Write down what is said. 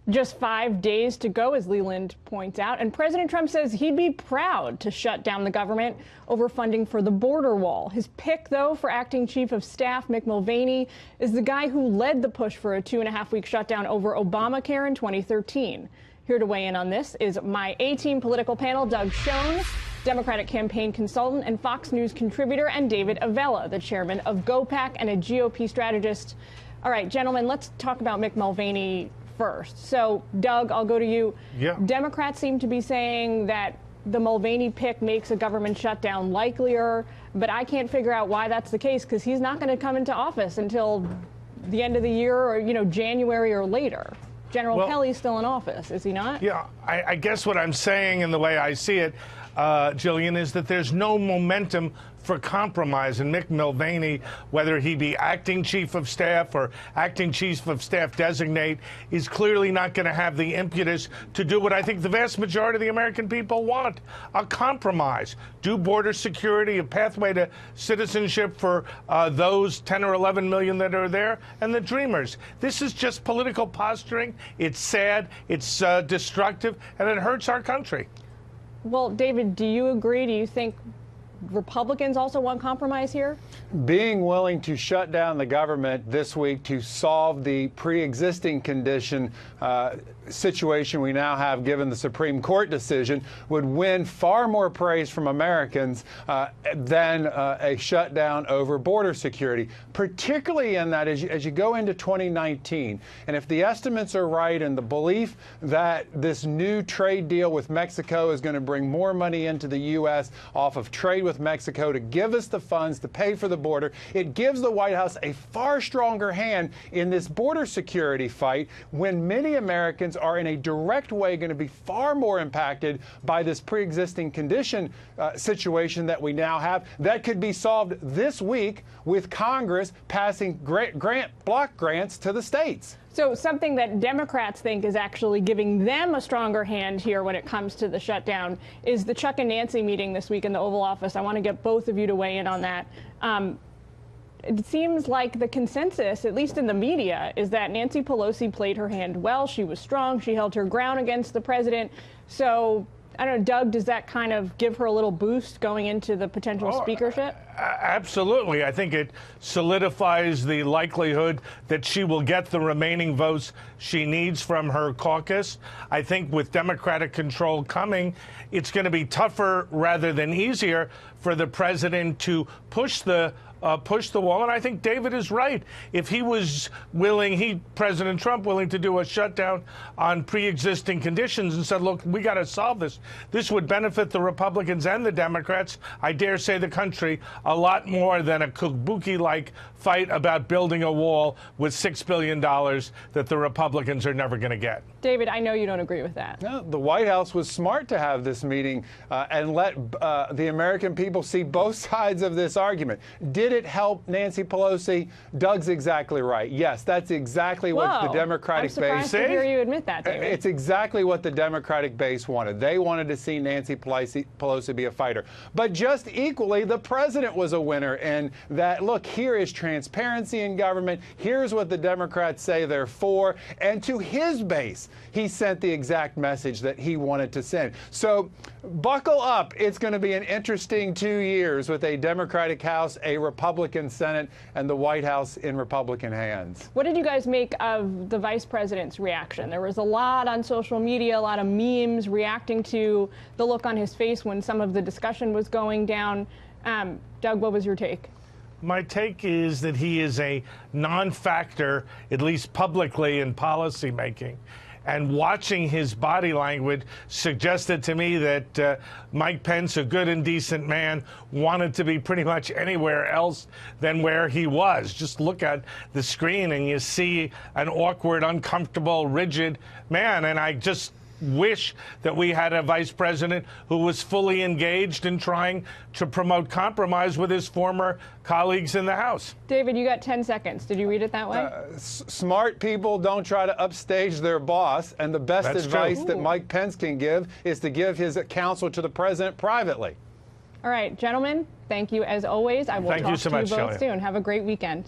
Just 5 days to go, as Leland points out, and President Trump says he'd be proud to shut down the government over funding for the border wall. His pick, though, for acting chief of staff Mick Mulvaney is the guy who led the push for a 2.5-week shutdown over Obamacare in 2013. Here to weigh in on this is my A-Team political panel, Doug Schoen, Democratic campaign consultant and Fox News contributor, and David Avella, the chairman of GOPAC and a GOP strategist. All right, gentlemen, let's talk about Mick Mulvaney first. So, Doug, I'll go to you. Yeah. Democrats seem to be saying that the Mulvaney pick makes a government shutdown likelier, but I can't figure out why that's the case, because he's not going to come into office until the end of the year or, January or later. General Kelly's still in office, is he not? Yeah, I guess what I'm saying and the way I see it, Jillian, is that there's no momentum for compromise. And Mick Mulvaney, whether he be acting chief of staff or acting chief of staff designate, is clearly not going to have the impetus to do what I think the vast majority of the American people want, a compromise. Do border security, a pathway to citizenship for those 10 or 11 million that are there, and the dreamers. This is just political posturing. It's sad, it's destructive, and it hurts our country. Well, David, do you agree? Do you think Republicans also want compromise here? Being willing to shut down the government this week to solve the pre-existing condition situation we now have, given the Supreme Court decision, would win far more praise from Americans than a shutdown over border security, particularly in that as you go into 2019. And if the estimates are right and the belief that this new trade deal with Mexico is going to bring more money into the U.S. off of trade with Mexico to give us the funds to pay for the border, it gives the White House a far stronger hand in this border security fight, when many Americans are in a direct way going to be far more impacted by this pre-existing condition situation that we now have, that could be solved this week with Congress passing block grants to the states. So something that Democrats think is actually giving them a stronger hand here when it comes to the shutdown is the Chuck and Nancy meeting this week in the Oval Office. I want to get both of you to weigh in on that. It seems like the consensus, at least in the media, is that Nancy Pelosi played her hand well. She was strong. She held her ground against the president. So, I don't know, Doug, does that kind of give her a little boost going into the potential speakership? Absolutely. I think it solidifies the likelihood that she will get the remaining votes she needs from her caucus. I think with Democratic control coming, it's going to be tougher rather than easier for the president to push the wall. And I think David is right. If he was willing, President Trump, willing to do a shutdown on pre-existing conditions and said, look, we got to solve this. This would benefit the Republicans and the Democrats, I dare say the country, a lot more than a kabuki-like fight about building a wall with $6 billion that the Republicans are never going to get. David, I know you don't agree with that. No, the White House was smart to have this meeting and let the American people see both sides of this argument. Did it help Nancy Pelosi? Doug's exactly right. Yes, that's exactly what the Democratic base. I'm surprised to hear you admit that, David. It's exactly what the Democratic base wanted. They wanted to see Nancy Pelosi be a fighter. But just equally, the president was a winner in that, look, here is transparency in government. Here's what the Democrats say they're for. And to his base, he sent the exact message that he wanted to send. So buckle up. It's going to be an interesting 2 years with a Democratic House, a Republican Senate, and the White House in Republican hands. What did you guys make of the vice president's reaction? There was a lot on social media, a lot of memes reacting to the look on his face when some of the discussion was going down. Doug, what was your take? My take is that he is a non-factor, at least publicly, in policy making. And watching his body language suggested to me that Mike Pence, a good and decent man, wanted to be pretty much anywhere else than where he was. Just look at the screen and you see an awkward, uncomfortable, rigid man. And I just wish that we had a vice president who was fully engaged in trying to promote compromise with his former colleagues in the House. David, you got 10 seconds. Did you read it that way? Smart people don't try to upstage their boss, and the best advice that Mike Pence can give is to give his counsel to the president privately. All right, gentlemen, thank you as always. I will talk to you both soon. Have a great weekend.